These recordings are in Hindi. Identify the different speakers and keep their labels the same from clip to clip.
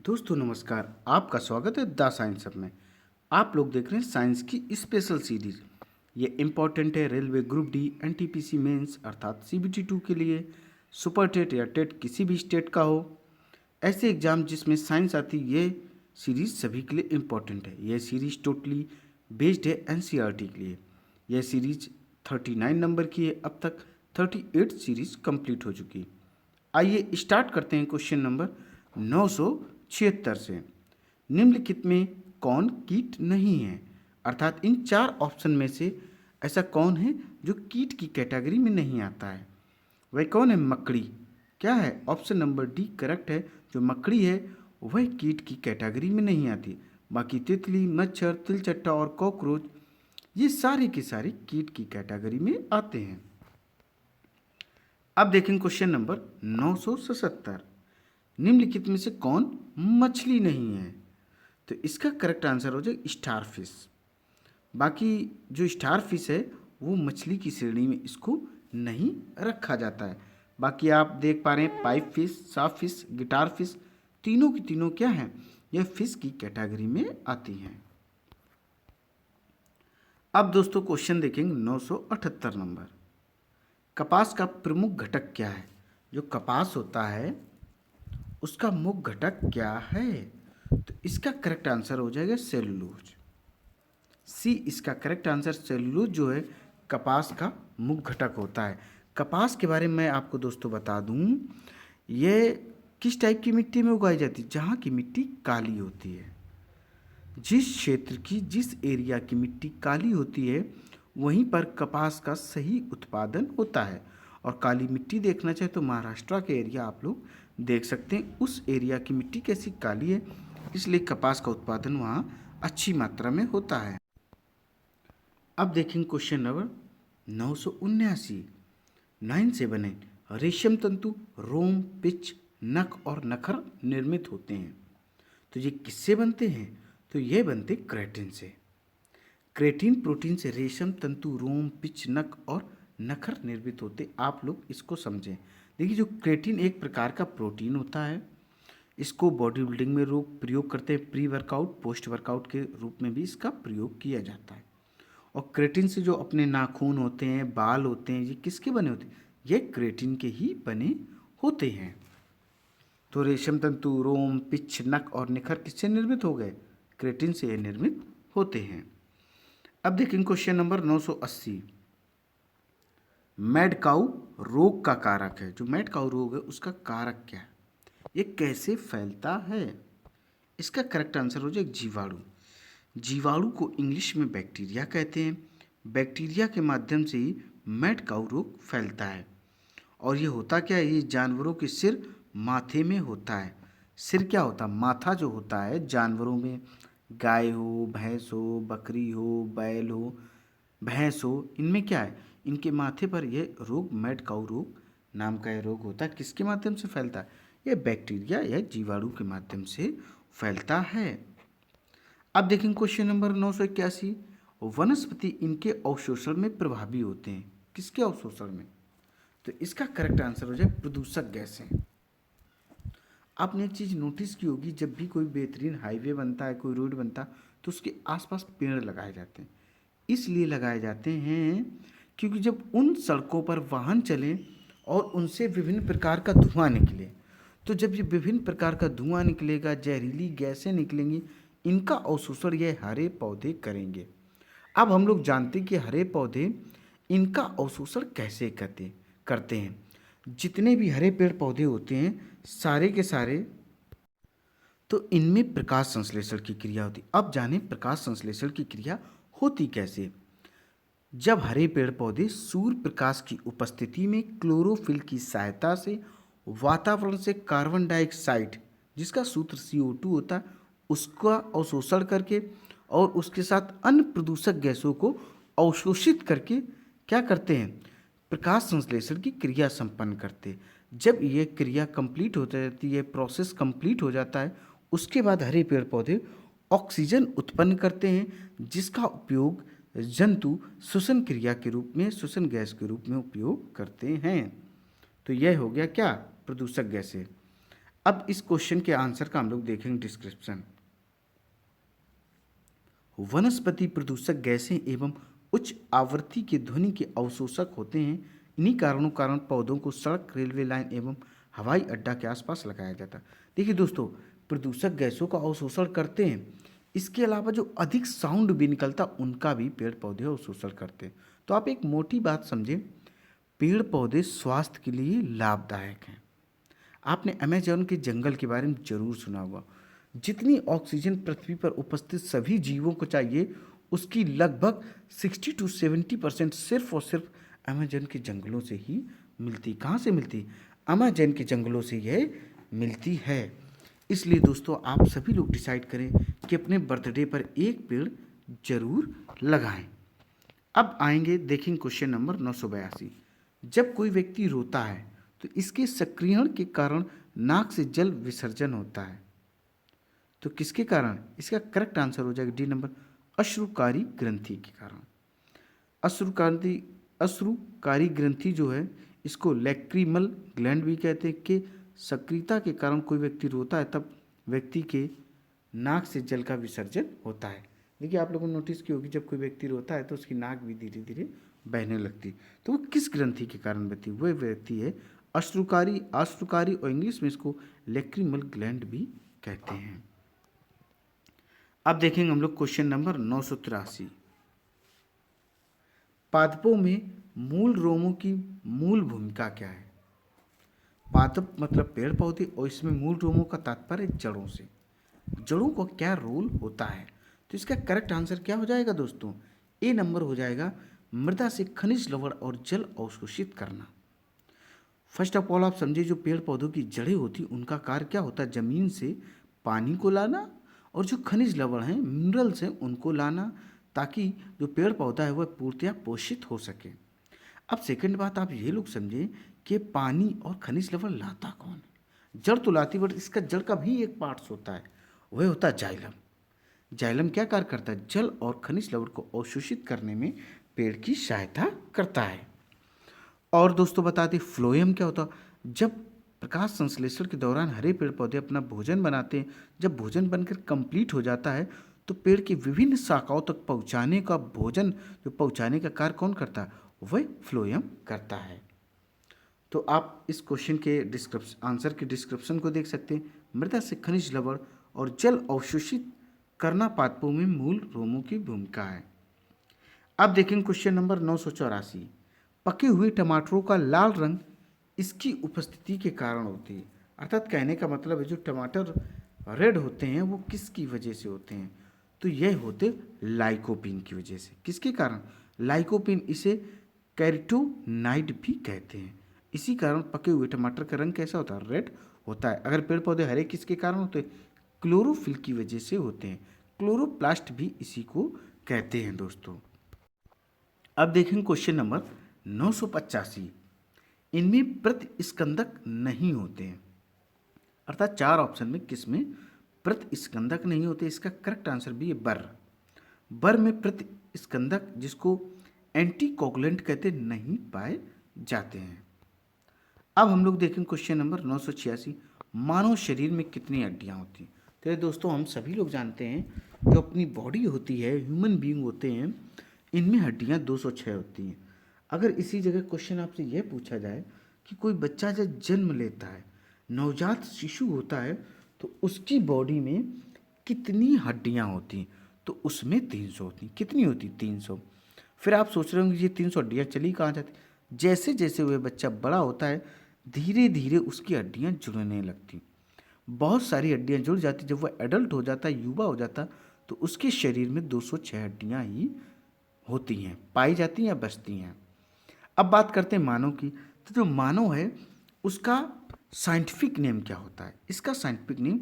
Speaker 1: दोस्तों नमस्कार। आपका स्वागत है द साइंस हब में। आप लोग देख रहे हैं साइंस की स्पेशल सीरीज। ये इम्पॉर्टेंट है railway group D NTPC mains अर्थात सीबीटी 2 के लिए, सुपर टेट या टेट किसी भी स्टेट का हो, ऐसे एग्जाम जिसमें साइंस आती, ये सीरीज सभी के लिए इम्पॉर्टेंट है। यह सीरीज टोटली बेस्ड है एनसीईआरटी के लिए। यह सीरीज 39 नंबर की है। अब तक 38 सीरीज कंप्लीट हो चुकी। आइए स्टार्ट करते हैं क्वेश्चन नंबर 976 से। निम्नलिखित में कौन कीट नहीं है? अर्थात इन चार ऑप्शन में से ऐसा कौन है जो कीट की कैटेगरी में नहीं आता है? वह कौन है? मकड़ी। क्या है? ऑप्शन नंबर डी करेक्ट है। जो मकड़ी है वह कीट की कैटेगरी में नहीं आती। बाकी तितली, मच्छर, तिलचट्टा और कॉकरोच ये सारे के सारे कीट की कैटेगरी में आते हैं। अब देखें क्वेश्चन नंबर 977। निम्नलिखित में से कौन मछली नहीं है? तो इसका करेक्ट आंसर हो जाए स्टार फिश। बाकी जो स्टार फिश है वो मछली की श्रेणी में इसको नहीं रखा जाता है। बाकी आप देख पा रहे हैं पाइप फिश, साफ फिश, गिटार फिश, तीनों की तीनों क्या हैं? यह फिश की कैटेगरी में आती हैं। अब दोस्तों क्वेश्चन देखेंगे 978 नंबर। कपास का प्रमुख घटक क्या है? जो कपास होता है उसका मुख्य घटक क्या है? तो इसका करेक्ट आंसर हो जाएगा सेलुलोज। सी इसका करेक्ट आंसर। सेलुलोज जो है कपास का मुख्य घटक होता है। कपास के बारे में मैं आपको दोस्तों बता दूं, ये किस टाइप की मिट्टी में उगाई जाती है? जहाँ की मिट्टी काली होती है। जिस क्षेत्र की, जिस एरिया की मिट्टी काली होती है वहीं पर कपास का सही उत्पादन होता है। और काली मिट्टी देखना चाहे तो महाराष्ट्र के एरिया आप लोग देख सकते हैं। उस एरिया की मिट्टी कैसी काली है, इसलिए कपास का उत्पादन वहाँ अच्छी मात्रा में होता है। अब देखेंगे क्वेश्चन नंबर 979। 978। रेशम तंतु रोम, पिच, नख और नखर निर्मित होते हैं। तो ये किससे बनते हैं? तो ये बनते क्रेटिन से। क्रेटिन प्रोटीन से रेशम तंतु, रोम, पिच, नख और नखर निर्मित होते। आप लोग इसको समझें। देखिए, जो क्रेटिन एक प्रकार का प्रोटीन होता है, इसको बॉडी बिल्डिंग में लोग प्रयोग करते हैं। प्री वर्कआउट, पोस्ट वर्कआउट के रूप में भी इसका प्रयोग किया जाता है। और क्रेटिन से जो अपने नाखून होते हैं, बाल होते हैं, ये किसके बने होते हैं? ये क्रेटिन के ही बने होते हैं। तो रेशम तंतु, रोम, पिच, नख और निखर किससे निर्मित हो गए? क्रेटिन से ये निर्मित होते हैं। अब देखेंगे क्वेश्चन नंबर 980। मैड काऊ रोग का कारक है। जो मैड काऊ रोग है उसका कारक क्या है? ये कैसे फैलता है? इसका करेक्ट आंसर हो जाए जीवाणु। जीवाणु को इंग्लिश में बैक्टीरिया कहते हैं। बैक्टीरिया के माध्यम से ही मैड काऊ रोग फैलता है। और ये होता क्या है? ये जानवरों के सिर, माथे में होता है। सिर क्या होता है? माथा जो होता है जानवरों में, गाय हो, भैंस हो, बकरी हो, बैल हो, भैंस हो, इनमें क्या है? इनके माथे पर यह रोग मैड काऊ रोग नाम का यह रोग होता है। किसके माध्यम से फैलता है? यह बैक्टीरिया या जीवाणु के माध्यम से फैलता है। अब देखेंगे क्वेश्चन नंबर 981। वनस्पति इनके अवशोषण में प्रभावी होते हैं। किसके अवशोषण में? तो इसका करेक्ट आंसर हो जाए प्रदूषक गैसें। आपने एक चीज़ नोटिस की होगी, जब भी कोई बेहतरीन हाईवे बनता है, कोई रोड बनता, तो उसके आसपास पेड़ लगाए जाते हैं। इसलिए लगाए जाते हैं क्योंकि जब उन सड़कों पर वाहन चलें और उनसे विभिन्न प्रकार का धुआं निकले, तो जब ये विभिन्न प्रकार का धुआं निकलेगा, जहरीली गैसें निकलेंगी, इनका अवशोषण ये हरे पौधे करेंगे। अब हम लोग जानते हैं कि हरे पौधे इनका अवशोषण कैसे करते हैं। जितने भी हरे पेड़ पौधे होते हैं सारे के सारे, तो इनमें प्रकाश संश्लेषण की क्रिया होती। अब जाने प्रकाश संश्लेषण की क्रिया होती कैसे। जब हरे पेड़ पौधे सूर्य प्रकाश की उपस्थिति में क्लोरोफिल की सहायता से वातावरण से कार्बन डाइऑक्साइड, जिसका सूत्र CO2 होता है, उसका अवशोषण करके और उसके साथ अन्य प्रदूषक गैसों को अवशोषित करके क्या करते हैं? प्रकाश संश्लेषण की क्रिया संपन्न करते। जब ये क्रिया कंप्लीट हो जाती है, प्रोसेस कंप्लीट हो जाता है, उसके बाद हरे पेड़ पौधे ऑक्सीजन उत्पन्न करते हैं, जिसका उपयोग जंतु श्वसन क्रिया के रूप में, श्वसन गैस के रूप में उपयोग करते हैं। तो यह हो गया क्या? प्रदूषक गैसें। अब इस क्वेश्चन के आंसर का हम लोग देखेंगे डिस्क्रिप्शन। वनस्पति प्रदूषक गैसें एवं उच्च आवृत्ति के ध्वनि के अवशोषक होते हैं। इन्हीं कारण पौधों को सड़क, रेलवे लाइन एवं हवाई अड्डा के आसपास लगाया जाता है। देखिए दोस्तों, प्रदूषक गैसों का अवशोषण करते हैं, इसके अलावा जो अधिक साउंड भी निकलता उनका भी पेड़ पौधे अवशोषण करते हैं। तो आप एक मोटी बात समझें, पेड़ पौधे स्वास्थ्य के लिए लाभदायक हैं। आपने अमेजोन के जंगल के बारे में जरूर सुना होगा। जितनी ऑक्सीजन पृथ्वी पर उपस्थित सभी जीवों को चाहिए, उसकी लगभग 60 to 70% सिर्फ और सिर्फ अमेजन के जंगलों से ही मिलती। कहाँ से मिलती? अमेजन के जंगलों से यह मिलती है। इसलिए दोस्तों, आप सभी लोग डिसाइड करें कि अपने बर्थडे पर एक पेड़ जरूर लगाएं। अब आएंगे, देखेंगे क्वेश्चन नंबर 982। जब कोई व्यक्ति रोता है तो इसके सक्रियण के कारण नाक से जल विसर्जन होता है। तो किसके कारण? इसका करेक्ट आंसर हो जाएगा डी नंबर, अश्रुकारी ग्रंथि के कारण। अश्रुकारी ग्रंथि जो है, इसको लैक्रिमल ग्लैंड भी कहते हैं, कि सक्रियता के कारण कोई व्यक्ति रोता है तब व्यक्ति के नाक से जल का विसर्जन होता है। देखिए, आप लोगों ने नोटिस की होगी, जब कोई व्यक्ति रोता है तो उसकी नाक भी धीरे धीरे बहने लगती। तो वो किस ग्रंथि के कारण बहती? वह व्यक्ति है अश्रुकारी, और इंग्लिश में इसको लैक्रिमल ग्लैंड भी कहते हैं। अब देखेंगे हम लोग क्वेश्चन नंबर 983। पादपों में मूल रोमों की मूल भूमिका क्या है? पादप मतलब पेड़ पौधे, और इसमें मूल रोमों का तात्पर्य जड़ों से। जड़ों का क्या रोल होता है? तो इसका करेक्ट आंसर क्या हो जाएगा दोस्तों? ए नंबर हो जाएगा, मृदा से खनिज लवण और जल अवशोषित करना। फर्स्ट ऑफ ऑल आप समझिए, जो पेड़ पौधों की जड़ें होती उनका कार्य क्या होता है? जमीन से पानी को लाना, और जो खनिज लवण हैं, मिनरल्स हैं, उनको लाना, ताकि जो पेड़ पौधा है वह पूर्णतया पोषित हो सके। अब सेकंड बात आप ये लोग समझें कि पानी और खनिज लवण लाता कौन है? जड़ तो लाती, बट इसका जड़ का भी एक पार्ट्स होता है, वह होता है जाइलम। जाइलम क्या कार्य करता है? जल और खनिज लवण को अवशोषित करने में पेड़ की सहायता करता है। और दोस्तों बता दें, फ्लोएम क्या होता है? जब प्रकाश संश्लेषण के दौरान हरे पेड़ पौधे अपना भोजन बनाते हैं, जब भोजन बनकर कंप्लीट हो जाता है तो पेड़ की विभिन्न शाखाओं तक पहुंचाने का भोजन जो पहुंचाने का कार्य कौन करता है? वह फ्लोएम करता है। तो आप इस क्वेश्चन के आंसर के डिस्क्रिप्शन को देख सकते हैं। मृदा से खनिज लवण और जल अवशोषित करना पादपों में मूल रोमों की भूमिका है। अब देखेंगे क्वेश्चन नंबर 984। पके हुए टमाटरों का लाल रंग इसकी उपस्थिति के कारण होती है। अर्थात कहने का मतलब है, जो टमाटर रेड होते हैं वो किसकी वजह से होते हैं? तो यह होते लाइकोपीन की वजह से। किसके कारण? लाइकोपीन, इसे कैरोटीनॉइड भी कहते हैं। इसी कारण पके हुए टमाटर का रंग कैसा होता है? रेड होता है। अगर पेड़ पौधे हरे किसके कारण होते हैं? क्लोरोफिल की वजह से होते हैं। क्लोरोप्लास्ट भी इसी को कहते हैं दोस्तों। अब देखेंगे क्वेश्चन नंबर 985। इनमें प्रतिस्कंदक नहीं होते हैं। अर्थात 4 ऑप्शन में किसमें प्रतिस्कंदक नहीं होते? इसका करेक्ट आंसर भी है बर में प्रतिस्कंदक, जिसको एंटीकोगुलेंट कहते, नहीं पाए जाते हैं। अब हम लोग देखें क्वेश्चन नंबर 986। मानव शरीर में कितनी हड्डियां होती हैं? तो ये दोस्तों, हम सभी लोग जानते हैं, जो अपनी बॉडी होती है, ह्यूमन बीइंग होते हैं, इनमें हड्डियां 206 होती हैं। अगर इसी जगह क्वेश्चन आपसे यह पूछा जाए कि कोई बच्चा जब जन्म लेता है, नवजात शिशु होता है, तो उसकी बॉडी में कितनी हड्डियां होती हैं? तो उसमें 300 होती। कितनी होती? 300। फिर आप सोच रहे होंगे ये 300 हड्डियाँ चली कहाँ जाती? जैसे जैसे वह बच्चा बड़ा होता है, धीरे धीरे उसकी हड्डियाँ जुड़ने लगती। बहुत सारी हड्डियाँ जुड़ जाती। जब वह एडल्ट हो जाता है, युवा हो जाता, तो उसके शरीर में 206 हड्डियाँ ही होती हैं, पाई जाती हैं या बचती हैं। अब बात करते हैं मानव की। तो जो मानव है उसका साइंटिफिक नेम क्या होता है? इसका साइंटिफिक नेम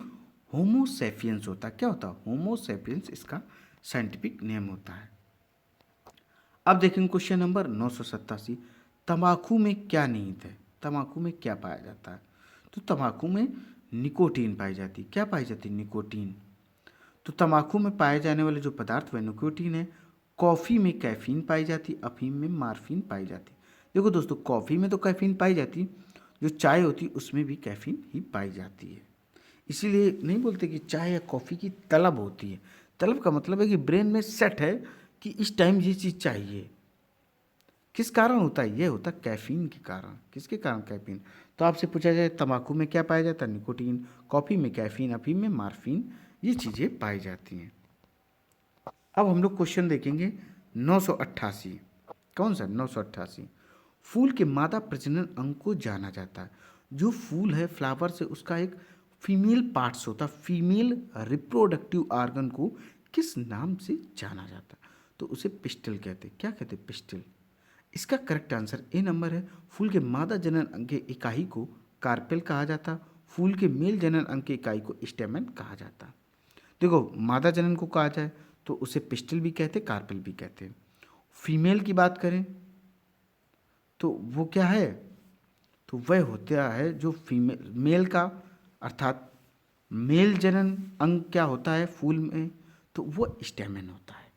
Speaker 1: होमो सैपियंस होता है। क्या होता है? होमो सैपियंस इसका साइंटिफिक नेम होता है। अब देखेंगे क्वेश्चन नंबर 987। तंबाकू में क्या निहित है? तंबाकू में क्या पाया जाता है? तो तंबाकू में निकोटीन पाई जाती है। क्या पाई जाती है? निकोटीन। तो तंबाकू में पाए जाने वाले जो पदार्थ वह निकोटीन है। कॉफ़ी में कैफीन पाई जाती, अफीम में मार्फिन पाई जाती। देखो दोस्तों, कॉफ़ी में तो कैफीन पाई जाती, जो चाय होती उसमें भी कैफीन ही पाई जाती है। इसीलिए नहीं बोलते कि चाय या कॉफ़ी की तलब होती है। तलब का मतलब है कि ब्रेन में सेट है कि इस टाइम ये चीज़ चाहिए। किस कारण होता है? ये होता है कैफ़ीन के कारण। किसके कारण? कैफ़ीन। तो आपसे पूछा जाए तंबाकू में क्या पाया जाता है? निकोटीन। कॉफ़ी में कैफ़ीन, अफीम में मार्फिन, ये चीज़ें पाई जाती हैं। अब हम लोग क्वेश्चन देखेंगे 988। कौन सा? 988। फूल के मादा प्रजनन अंग को जाना जाता है। जो फूल है फ्लावर से, उसका एक फीमेल पार्ट्स होता है, फीमेल रिप्रोडक्टिव ऑर्गन को किस नाम से जाना जाता है? तो उसे पिस्टल कहते हैं। क्या कहते हैं? पिस्टल। इसका करेक्ट आंसर ए नंबर है। फूल के मादा जनन अंग के इकाई को कार्पेल कहा जाता। फूल के मेल जनन अंग की इकाई को स्टेमन कहा जाता। देखो, मादा जनन को कहा जाए तो उसे पिस्टल भी कहते, कार्पेल भी कहते हैं। फीमेल की बात करें तो वो क्या है? तो वह होता है जो फीमेल, मेल का अर्थात मेल जनन अंग क्या होता है फूल में? तो वो स्टेमन होता है।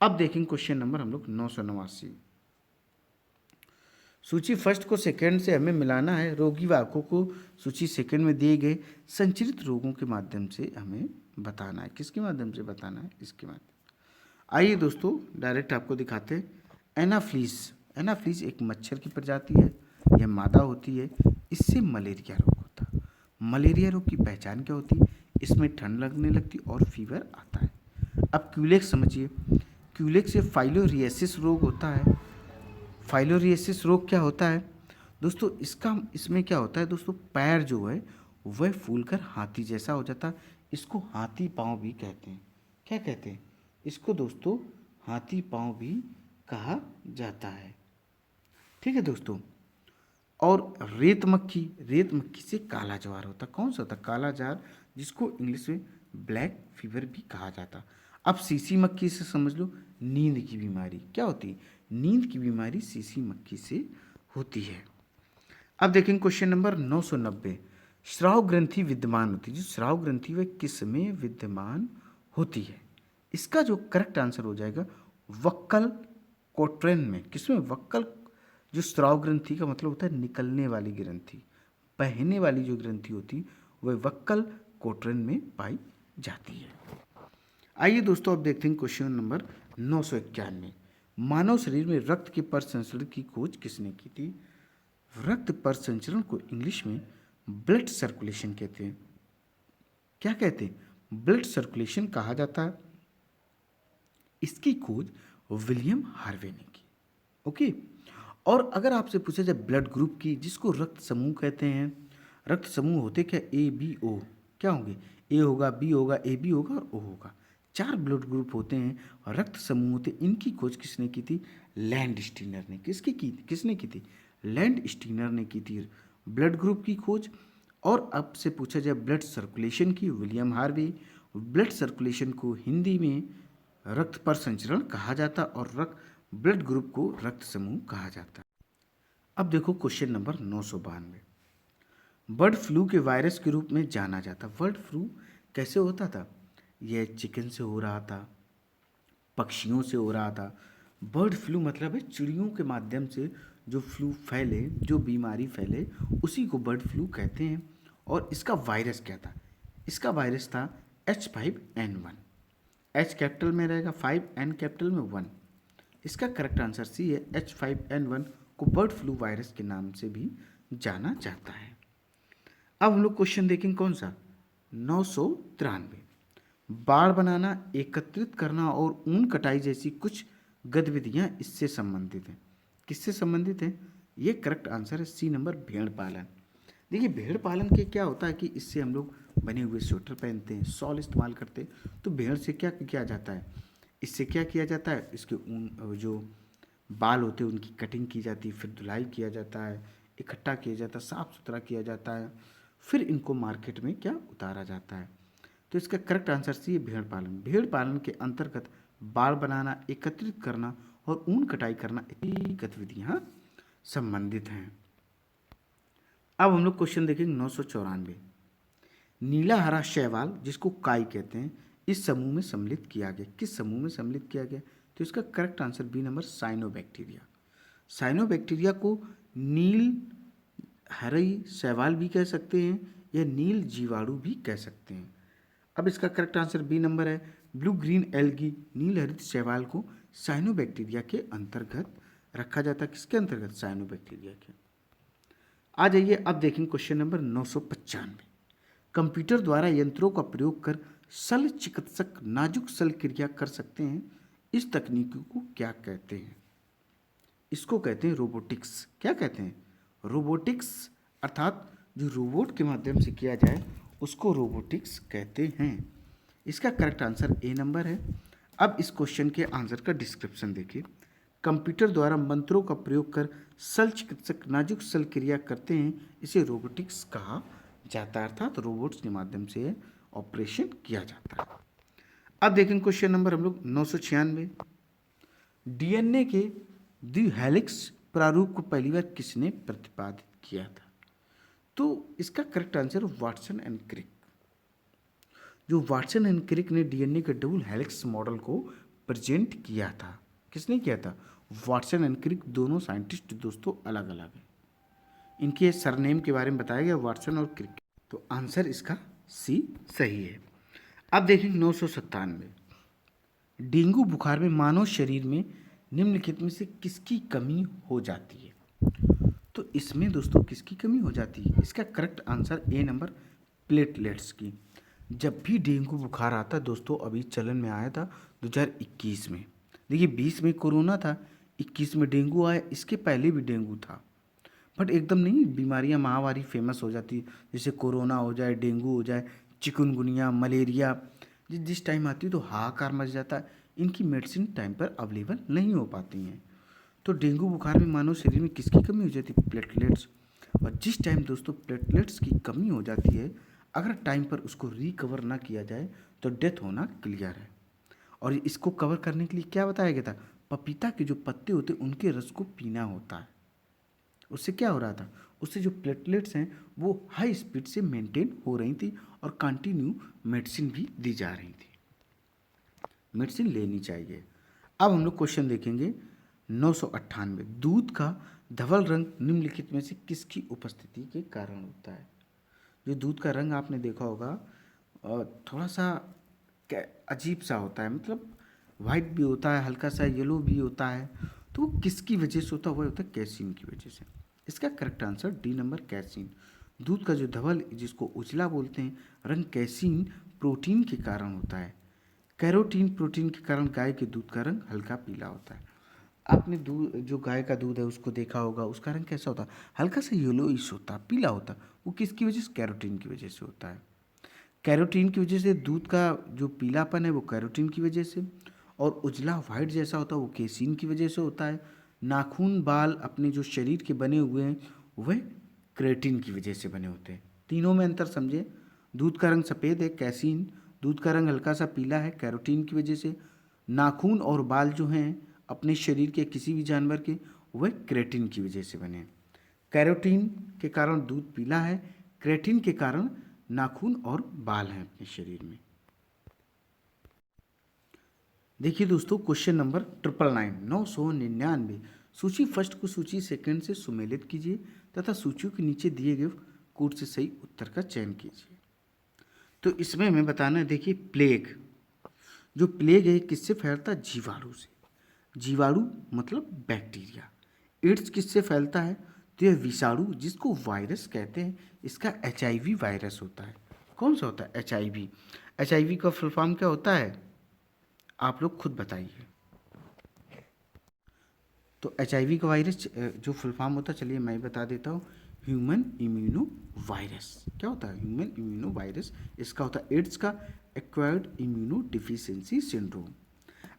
Speaker 1: अब देखेंगे क्वेश्चन नंबर हम लोग 989। सूची फर्स्ट को सेकंड से हमें मिलाना है। रोगी वाक्यों को सूची सेकंड में दिए गए संचरित रोगों के माध्यम से हमें बताना है। किसके माध्यम से बताना है? इसके माध्यम। आइए दोस्तों डायरेक्ट आपको दिखाते हैं। एनाफ्लीस। एनाफ्लीस एक मच्छर की प्रजाति है। यह मादा होती है। इससे मलेरिया रोग होता है। मलेरिया रोग की पहचान क्या होती है? इसमें ठंड लगने लगती और फीवर आता है। अब क्यूलेक्स समझिए। क्यूलेक्स से फाइलोरियसिस रोग होता है। फाइलोरियसिस रोग क्या होता है दोस्तों? इसमें क्या होता है दोस्तों? पैर जो है वह फूलकर हाथी जैसा हो जाता है। इसको हाथी पाँव भी कहते हैं। क्या कहते हैं इसको दोस्तों? हाथी पाँव भी कहा जाता है। ठीक है दोस्तों। और रेत मक्खी से काला ज्वार होता। कौन सा होता? काला ज्वार, जिसको इंग्लिश में ब्लैक फीवर भी कहा जाता। अब सीसी मक्खी से समझ लो नींद की बीमारी। क्या होती है? नींद की बीमारी सीसी मक्खी से होती है। अब देखेंगे क्वेश्चन नंबर 990। श्राव ग्रंथि विद्यमान होती है। जो श्राव ग्रंथि वह किस में विद्यमान होती है? इसका जो करेक्ट आंसर हो जाएगा वक्कल कोट्रेन में। किसमें? वक्कल। जो स्राव ग्रंथि का मतलब होता है निकलने वाली ग्रंथि, बहने वाली जो ग्रंथि होती वह वक्कल कोट्रेन में पाई जाती है। आइए दोस्तों अब देखते हैं क्वेश्चन नंबर 991। मानव शरीर में रक्त के परिसंचरण की खोज किसने की थी? रक्त परिसंचरण को इंग्लिश में ब्लड सर्कुलेशन कहते हैं। क्या कहते हैं? ब्लड सर्कुलेशन कहा जाता है। इसकी खोज विलियम हार्वे ने की। ओके। और अगर आपसे पूछा जाए ब्लड ग्रुप की, जिसको रक्त समूह कहते हैं, रक्त समूह होते क्या? A B O. क्या होंगे? ए होगा, बी होगा, ए बी होगा और ओ होगा। 4 ब्लड ग्रुप होते हैं और रक्त समूह होते हैं। इनकी खोज किसने की थी? लैंड स्टीनर ने। किसने की थी? लैंड स्टीनर ने की थी ब्लड ग्रुप की खोज। और अब से पूछा जाए ब्लड सर्कुलेशन की, विलियम हार्वे। ब्लड सर्कुलेशन को हिंदी में रक्त परिसंचरण कहा जाता और ब्लड ग्रुप को रक्त समूह कहा जाता। अब देखो क्वेश्चन नंबर 992। बर्ड फ्लू के वायरस के रूप में जाना जाता। बर्ड फ्लू कैसे होता था? यह चिकन से हो रहा था, पक्षियों से हो रहा था। बर्ड फ्लू मतलब है चिड़ियों के माध्यम से जो फ्लू फैले, जो बीमारी फैले, उसी को बर्ड फ्लू कहते हैं। और इसका वायरस क्या था? इसका वायरस था H5N1। H कैपिटल में रहेगा, 5 N कैपिटल में 1। इसका करेक्ट आंसर सी है। H5N1 को बर्ड फ्लू वायरस के नाम से भी जाना जाता है। अब हम लोग क्वेश्चन देखेंगे कौन सा? 993। बाड़ बनाना, एकत्रित करना और ऊन कटाई जैसी कुछ गतिविधियां इससे संबंधित हैं। किससे संबंधित हैं? ये करेक्ट आंसर है सी नंबर, भेड़ पालन। देखिए भेड़ पालन के क्या होता है कि इससे हम लोग बने हुए स्वेटर पहनते हैं, शॉल इस्तेमाल करते हैं। तो भेड़ से क्या किया जाता है? इससे क्या किया जाता है? इसके ऊन जो बाल होते हैं उनकी कटिंग की जाती है, फिर धुलाई किया जाता है, इकट्ठा किया जाता है, साफ़ सुथरा किया जाता है, फिर इनको मार्केट में क्या उतारा जाता है। तो इसका करेक्ट आंसर सी है भेड़ पालन। भेड़ पालन के अंतर्गत बाल बनाना, एकत्रित करना और ऊन कटाई करना इतनी गतिविधियाँ संबंधित हैं। अब हम लोग क्वेश्चन देखेंगे 994। नीला हरा शैवाल, जिसको काई कहते हैं, इस समूह में सम्मिलित किया गया। किस समूह में सम्मिलित किया गया? तो इसका correct answer B number, cyanobacteria. Cyanobacteria को नील हरी शैवाल भी कह सकते हैं या नील जीवाणु भी कह सकते हैं। अब इसका करेक्ट आंसर बी नंबर है। ब्लू ग्रीन एल्गी नील हरित शैवाल को साइनोबैक्टीरिया के अंतर्गत रखा जाता है। किसके अंतर्गत? साइनोबैक्टीरिया के। आ जाइए अब देखेंगे क्वेश्चन नंबर 995। कंप्यूटर द्वारा यंत्रों का प्रयोग कर शल्य चिकित्सक नाजुक शल्य क्रिया कर सकते हैं। इस तकनीक को क्या कहते हैं? इसको कहते हैं रोबोटिक्स। क्या कहते हैं? रोबोटिक्स, अर्थात जो रोबोट के माध्यम से किया जाए उसको रोबोटिक्स कहते हैं। इसका करेक्ट आंसर ए नंबर है। अब इस क्वेश्चन के आंसर का डिस्क्रिप्शन देखिए। कंप्यूटर द्वारा मंत्रों का प्रयोग कर शल्य चिकित्सक नाजुक शल्य क्रिया करते हैं, इसे रोबोटिक्स कहा जाता है, अर्थात रोबोट्स के माध्यम से ऑपरेशन किया जाता है। अब देखेंगे क्वेश्चन नंबर हम लोग 996। डीएनए के द्विहेलिक्स प्रारूप को पहली बार किसने प्रतिपादित किया था? तो इसका correct answer Watson and Crick. जो वाटसन एंड क्रिक ने डीएनए के डबल हेलिक्स मॉडल को प्रेजेंट किया था। किसने किया था? Watson and Crick. दोनों साइंटिस्ट दोस्तों अलग अलग हैं। इनके सरनेम के बारे में बताया गया, वाटसन और क्रिक। तो आंसर इसका सी सही है। अब देखेंगे 997। डेंगू बुखार में मानव शरीर में निम्नलिखित में से किसकी कमी हो जाती है? तो इसमें दोस्तों किसकी कमी हो जाती है? इसका correct answer A number, platelets की। जब भी डेंगू बुखार आता है दोस्तों, अभी चलन में आया था 2021 में। देखिए 20 में कोरोना था, 21 में डेंगू आया। इसके पहले भी डेंगू था, बट एकदम नहीं बीमारियां महामारी फेमस हो जाती है। जैसे कोरोना हो जाए, डेंगू हो जाए, चिकनगुनिया, मलेरिया जिस टाइम आती है तो हाहाकार मच जाता है। इनकी मेडिसिन टाइम पर अवेलेबल नहीं हो पाती हैं। तो डेंगू बुखार में मानव शरीर में किसकी कमी हो जाती है? प्लेटलेट्स। और जिस टाइम दोस्तों प्लेटलेट्स की कमी हो जाती है, अगर टाइम पर उसको रिकवर ना किया जाए तो डेथ होना क्लियर है। और इसको कवर करने के लिए क्या बताया गया था? पपीता के जो पत्ते होते हैं उनके रस को पीना होता है। उससे क्या हो रहा था? उससे जो प्लेटलेट्स हैं वो हाई स्पीड से मेंटेन हो रही थी और कंटिन्यू मेडिसिन भी दी जा रही थी। मेडिसिन लेनी चाहिए। अब हम लोग क्वेश्चन देखेंगे 998। दूध का धवल रंग निम्नलिखित में से किसकी उपस्थिति के कारण होता है? जो दूध का रंग आपने देखा होगा थोड़ा सा अजीब सा होता है, मतलब वाइट भी होता है, हल्का सा येलो भी होता है। तो वो किसकी वजह से होता है? वह होता है कैसीन की वजह से। इसका correct answer D number, casein. दूध का जो धवल जिसको उजला बोलते हैं, रंग कैसीन प्रोटीन के कारण होता है। कैरोटीन प्रोटीन के कारण गाय के दूध का रंग हल्का पीला होता है। आपने दूध, जो गाय का दूध है उसको देखा होगा, उसका रंग कैसा होता है? हल्का सा येलोइश होता है, पीला होता है। वो किसकी वजह से? कैरोटीन की वजह से होता है। कैरोटीन की वजह से दूध का जो पीलापन है वो कैरोटीन की वजह से, और उजला वाइट जैसा होता है वो केसीन की वजह से होता है। नाखून बाल अपने जो शरीर के बने हुए हैं वह क्रेटिन की वजह से बने होते हैं। तीनों में अंतर समझे। दूध का रंग सफ़ेद है, कैसीन। दूध का रंग हल्का सा पीला है, कैरोटीन की वजह से। नाखून और बाल जो हैं अपने शरीर के किसी भी जानवर के, वह क्रेटिन की वजह से बने। कैरोटीन के कारण दूध पीला है, क्रेटिन के कारण नाखून और बाल हैं अपने शरीर में। देखिए दोस्तों क्वेश्चन नंबर 999। सूची फर्स्ट को सूची सेकंड से सुमेलित कीजिए तथा सूचियों के नीचे दिए गए कोड से सही उत्तर का चयन कीजिए। तो इसमें हमें बताना है, देखिए प्लेग। जो प्लेग है किससे फैलता है? जीवाणु से। जीवाणु मतलब बैक्टीरिया। एड्स किससे फैलता है? तो यह विषाणु जिसको वायरस कहते हैं, इसका HIV वायरस होता है। कौन सा होता है? HIV। HIV का फुल फॉर्म क्या होता है? आप लोग खुद बताइए। तो HIV का वायरस जो फुल फॉर्म होता है, चलिए मैं बता देता हूँ। Human immuno virus. क्या होता है? Human immuno virus. इसका होता है एड्स का एक्वायर्ड इम्यूनो डिफिशियंसी सिंड्रोम।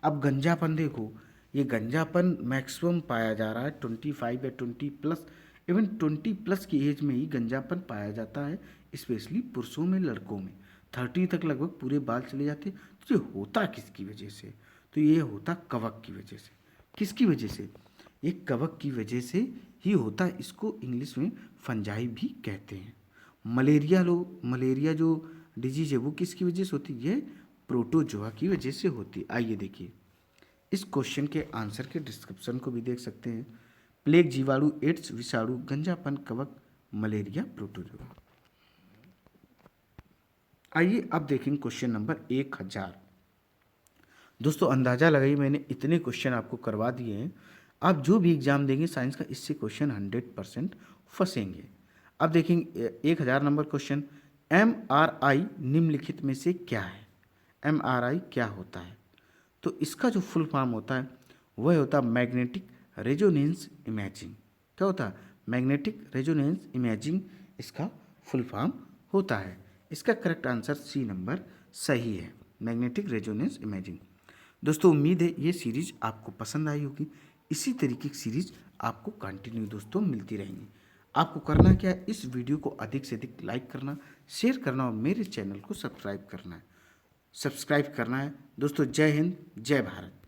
Speaker 1: अब गंजापन देखो, ये गंजापन मैक्सिमम पाया जा रहा है 25 या 20+, इवन 20+ की एज में ही गंजापन पाया जाता है, स्पेशली पुरुषों में, लड़कों में 30 तक लगभग पूरे बाल चले जाते हैं। तो ये होता किसकी वजह से? तो ये होता कवक की वजह से। किसकी वजह से? ये कवक की वजह से ही होता है। इसको इंग्लिश में फंजाई भी कहते हैं। मलेरिया जो डिजीज है वो किसकी वजह से होती है? प्रोटोजोआ की वजह से होती है। आइए देखिए, इस क्वेश्चन के आंसर के डिस्क्रिप्शन को भी देख सकते हैं। प्लेग, जीवाणु, एड्स, विषाणु, गंजापन, कवक, मलेरिया, प्रोटोजोआ। आइए अब देखेंगे क्वेश्चन नंबर 1000। दोस्तों अंदाज़ा लगाइए, मैंने इतने क्वेश्चन आपको करवा दिए हैं। आप जो भी एग्जाम देंगे साइंस का, इससे क्वेश्चन 100% फंसेंगे। अब देखेंगे 1000 नंबर क्वेश्चन। MRI निम्नलिखित में से क्या है? MRI क्या होता है? तो इसका जो फुल फॉर्म होता है वह होता है मैग्नेटिक रेजोनेंस इमेजिंग। क्या होता है? मैग्नेटिक रेजोनेंस इमेजिंग इसका फुल फॉर्म होता है। इसका करेक्ट आंसर सी नंबर सही है, मैग्नेटिक रेजोनेंस इमेजिंग। दोस्तों उम्मीद है ये सीरीज आपको पसंद आई होगी। इसी तरीके की सीरीज आपको कंटिन्यू दोस्तों मिलती रहेंगी। आपको करना क्या है, इस वीडियो को अधिक से अधिक लाइक करना, शेयर करना और मेरे चैनल को सब्सक्राइब करना है। दोस्तों जय हिंद, जय भारत।